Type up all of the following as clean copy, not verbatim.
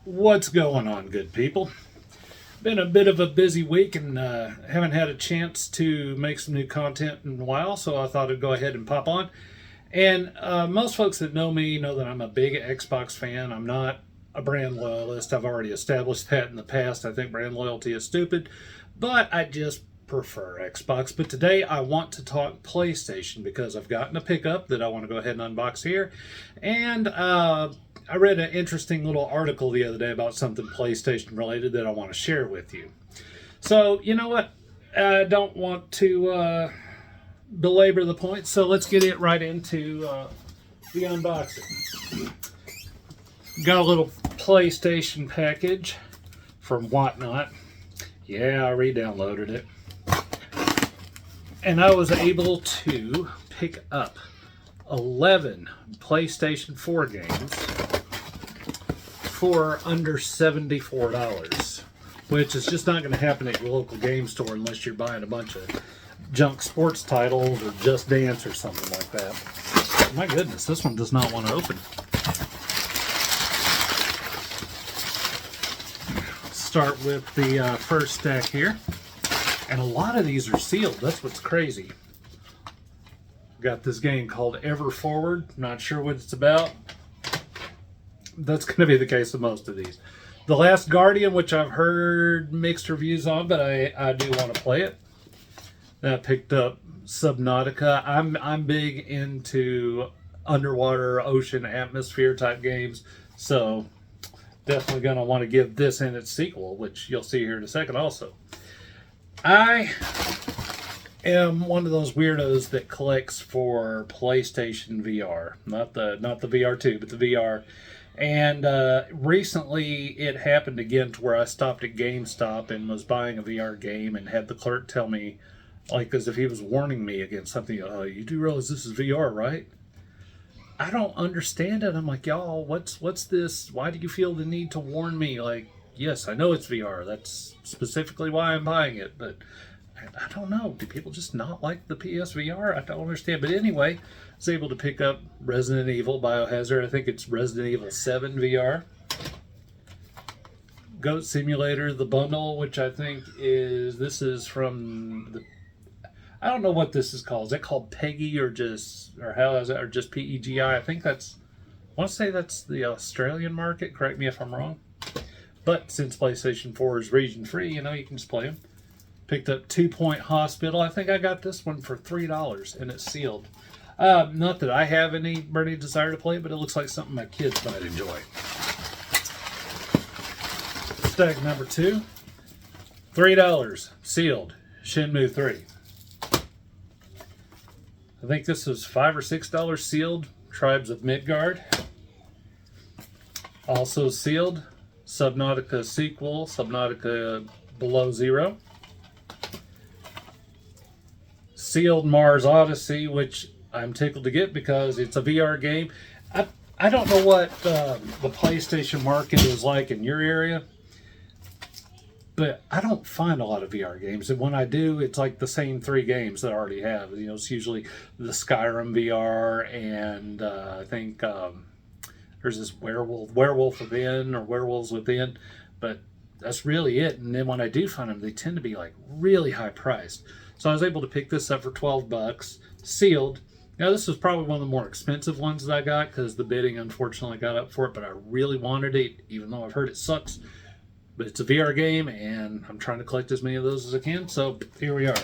What's going on, good people? Been a bit of a busy week and haven't had a chance to make some new content in a while, so I thought I'd go ahead and pop on. And most folks that know me know that I'm a big Xbox fan. I'm not a brand loyalist. I've already established that in the past. I think brand loyalty is stupid, but I just prefer Xbox. But today I want to talk PlayStation because I've gotten a pickup that I want to go ahead and unbox here. And I read an interesting little article the other day about something PlayStation related that I want to share with you. So, you know what? I don't want to belabor the point, so let's get it right into the unboxing. Got a little PlayStation package from Whatnot. Yeah, I re-downloaded it. And I was able to pick up 11 PlayStation 4 games for under $74, which is just not going to happen at your local game store unless you're buying a bunch of junk sports titles or Just Dance or something like that. My goodness, this one does not want to open. Start with the first stack here. And a lot of these are sealed. That's what's crazy. Got this game called Ever Forward. Not sure what it's about. That's going to be the case with most of these. The Last Guardian, which I've heard mixed reviews on, but I do want to play it. I picked up Subnautica. I'm big into underwater, ocean, atmosphere type games, so definitely going to want to give this and its sequel, which you'll see here in a second also. I am one of those weirdos that collects for PlayStation VR, not the VR2, but the VR. And recently it happened again to where I stopped at GameStop and was buying a VR game and had the clerk tell me, like as if he was warning me against something, you do realize this is VR, right? I don't understand it. I'm like, y'all, what's this? Why do you feel the need to warn me? Like, yes, I know it's VR. That's specifically why I'm buying it, but I don't know. Do people just not like the PSVR? I don't understand. But anyway, I was able to pick up Resident Evil Biohazard. I think it's Resident Evil 7 VR. Goat Simulator, the bundle, which I think this is from the, I don't know what this is called. Is that called PEGI or just PEGI? I think I want to say that's the Australian market. Correct me if I'm wrong. But since PlayStation 4 is region free, you can just play them. Picked up 2 Point Hospital. I think I got this one for $3 and it's sealed. Not that I have any burning desire to play it, but it looks like something my kids might enjoy. Stack number 2. $3. Sealed. Shenmue 3. I think this was $5 or $6 sealed. Tribes of Midgard. Also sealed. Subnautica sequel. Subnautica Below Zero. Sealed Mars Odyssey, which I'm tickled to get because it's a VR game. I don't know what the PlayStation market is like in your area, but I don't find a lot of VR games. And when I do, it's like the same 3 games that I already have. It's usually the Skyrim VR and I think there's this Werewolf Within or Werewolves Within, but that's really it. And then when I do find them, they tend to be like really high priced. So I was able to pick this up for $12, sealed. Now this was probably one of the more expensive ones that I got because the bidding unfortunately got up for it, but I really wanted it, even though I've heard it sucks. But it's a VR game and I'm trying to collect as many of those as I can, so here we are.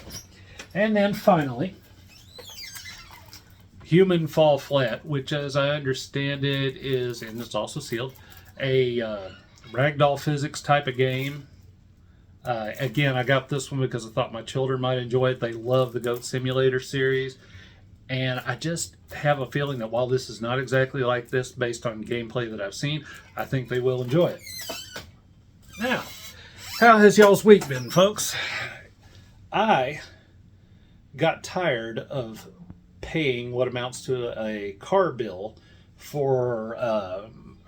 And then finally, Human Fall Flat, which as I understand it is, and it's also sealed, a ragdoll physics type of game. Again, I got this one because I thought my children might enjoy it. They love the Goat Simulator series. And I just have a feeling that while this is not exactly like this based on gameplay that I've seen, I think they will enjoy it. Now, how has y'all's week been, folks? I got tired of paying what amounts to a car bill for,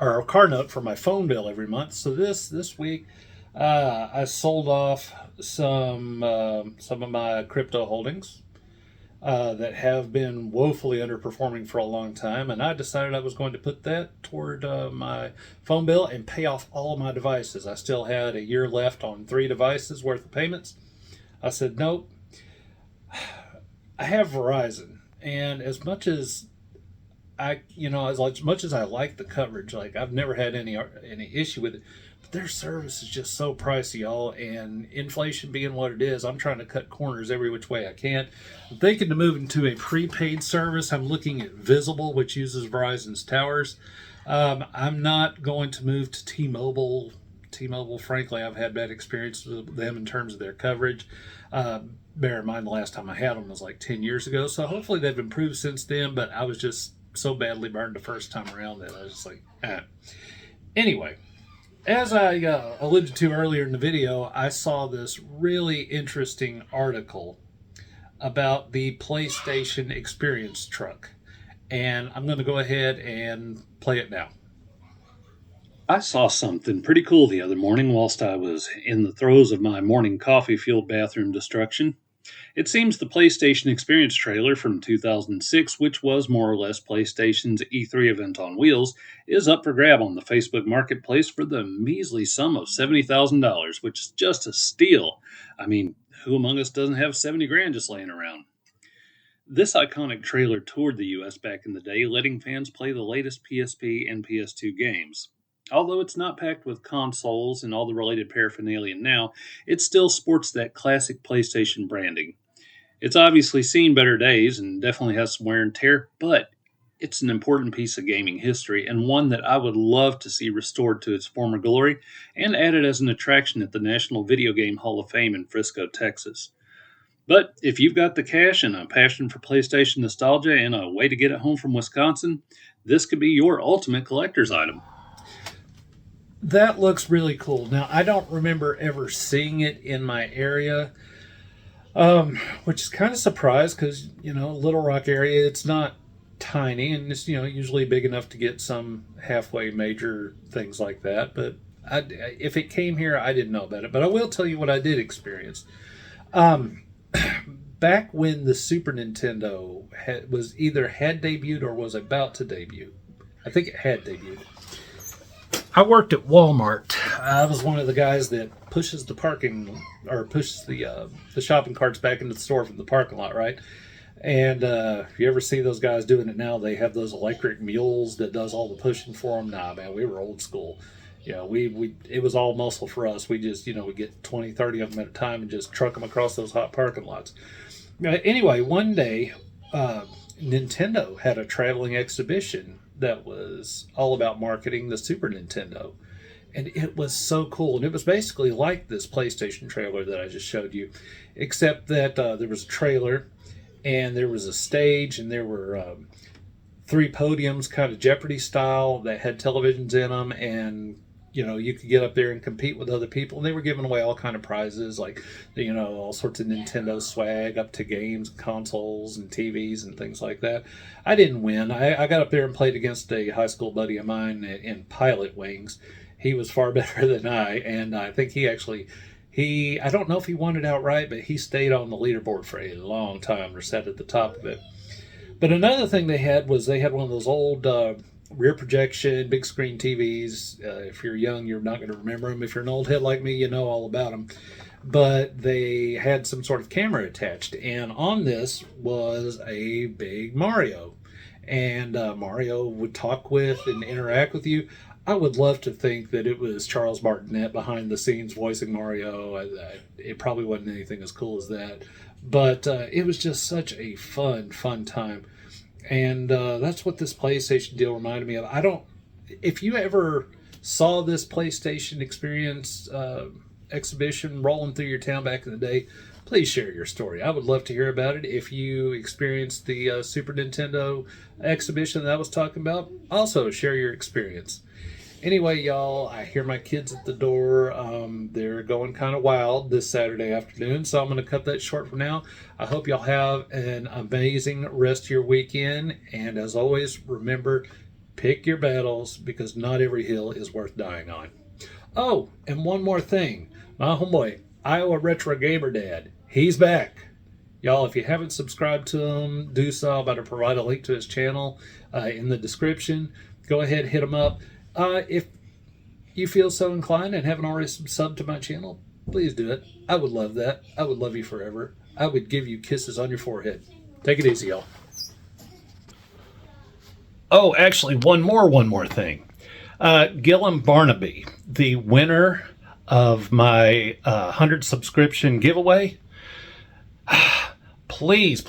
or a car note for my phone bill every month. So this week, I sold off some of my crypto holdings. that have been woefully underperforming for a long time, and I decided I was going to put that toward my phone bill and pay off all of my devices. I still had a year left on 3 devices worth of payments. I said, nope. I have Verizon, and as much as as much as I like the coverage, like I've never had any issue with it. But their service is just so pricey, y'all, and inflation being what it is, I'm trying to cut corners every which way I can. I'm thinking to move into a prepaid service. I'm looking at Visible, which uses Verizon's towers. I'm not going to move to T-Mobile. T-Mobile, frankly, I've had bad experiences with them in terms of their coverage. Bear in mind, the last time I had them was like 10 years ago, so hopefully they've improved since then, but I was just so badly burned the first time around that I was just like, eh. Anyway, as I alluded to earlier in the video, I saw this really interesting article about the PlayStation Experience truck, and I'm going to go ahead and play it now. I saw something pretty cool the other morning whilst I was in the throes of my morning coffee-fueled bathroom destruction. It seems the PlayStation Experience trailer from 2006, which was more or less PlayStation's E3 event on wheels, is up for grab on the Facebook Marketplace for the measly sum of $70,000, which is just a steal. I mean, who among us doesn't have 70 grand just laying around? This iconic trailer toured the US back in the day, letting fans play the latest PSP and PS2 games. Although it's not packed with consoles and all the related paraphernalia now, it still sports that classic PlayStation branding. It's obviously seen better days and definitely has some wear and tear, but it's an important piece of gaming history and one that I would love to see restored to its former glory and added as an attraction at the National Video Game Hall of Fame in Frisco, Texas. But if you've got the cash and a passion for PlayStation nostalgia and a way to get it home from Wisconsin, this could be your ultimate collector's item. That looks really cool. Now, I don't remember ever seeing it in my area, which is kind of surprised because, Little Rock area, it's not tiny and it's, usually big enough to get some halfway major things like that. But if it came here, I didn't know about it. But I will tell you what I did experience. Back when the Super Nintendo had debuted or was about to debut, I think it had debuted. I worked at Walmart. I was one of the guys that pushes the shopping carts back into the store from the parking lot, right? And if you ever see those guys doing it now, they have those electric mules that does all the pushing for them. Nah, man, we were old school. It was all muscle for us. We just, we get 20, 30 of them at a time and just truck them across those hot parking lots. Anyway, one day, Nintendo had a traveling exhibition that was all about marketing the Super Nintendo. And it was so cool. And it was basically like this PlayStation trailer that I just showed you, except that there was a trailer and there was a stage and there were 3 podiums, kind of Jeopardy style, that had televisions in them. And you could get up there and compete with other people. And they were giving away all kind of prizes, like, all sorts of Nintendo swag, up to games, consoles, and TVs, and things like that. I didn't win. I got up there and played against a high school buddy of mine in Pilot Wings. He was far better than I, and I think I don't know if he won it outright, but he stayed on the leaderboard for a long time, or sat at the top of it. But another thing they had one of those old rear projection, big screen TVs. If you're young, you're not going to remember them. If you're an old head like me, you know all about them. But they had some sort of camera attached, and on this was a big Mario. And Mario would talk with and interact with you. I would love to think that it was Charles Martinet behind the scenes voicing Mario. It probably wasn't anything as cool as that. But it was just such a fun time. And that's what this PlayStation deal reminded me of. If you ever saw this PlayStation Experience exhibition rolling through your town back in the day, please share your story. I would love to hear about it. If you experienced the Super Nintendo exhibition that I was talking about, also share your experience. Anyway, y'all, I hear my kids at the door. They're going kind of wild this Saturday afternoon, so I'm going to cut that short for now. I hope y'all have an amazing rest of your weekend. And as always, remember, pick your battles, because not every hill is worth dying on. Oh, and one more thing. My homeboy, Iowa Retro Gamer Dad, he's back. Y'all, if you haven't subscribed to him, do so. I'm about to provide a link to his channel in the description. Go ahead, hit him up. If you feel so inclined and haven't already subbed to my channel, please do it. I would love that. I would love you forever. I would give you kisses on your forehead. Take it easy, y'all. Oh, actually, one more thing. Gillum Barnaby, the winner of my 100 subscription giveaway, please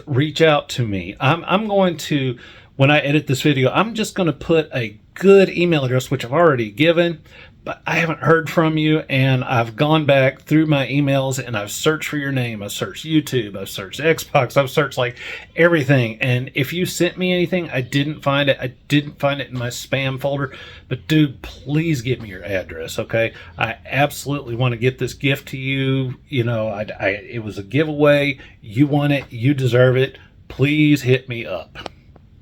reach out to me. I'm going to, when I edit this video, I'm just going to put a good email address, which I've already given, but I haven't heard from you, and I've gone back through my emails and I've searched for your name. I've searched YouTube, I've searched Xbox, I've searched like everything. And if you sent me anything, I didn't find it. I didn't find it in my spam folder. But dude, please give me your address, okay? I absolutely want to get this gift to you. You know, it was a giveaway. You want it. You deserve it. Please hit me up.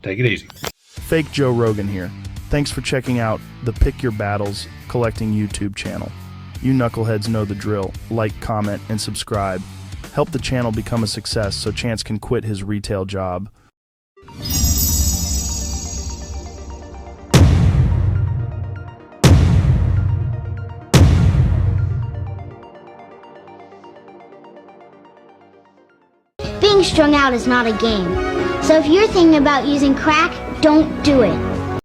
Take it easy. Fake Joe Rogan here. Thanks for checking out the Pick Your Battles Collecting YouTube channel. You knuckleheads know the drill. Like, comment, and subscribe. Help the channel become a success so Chance can quit his retail job. Being strung out is not a game. So if you're thinking about using crack, don't do it.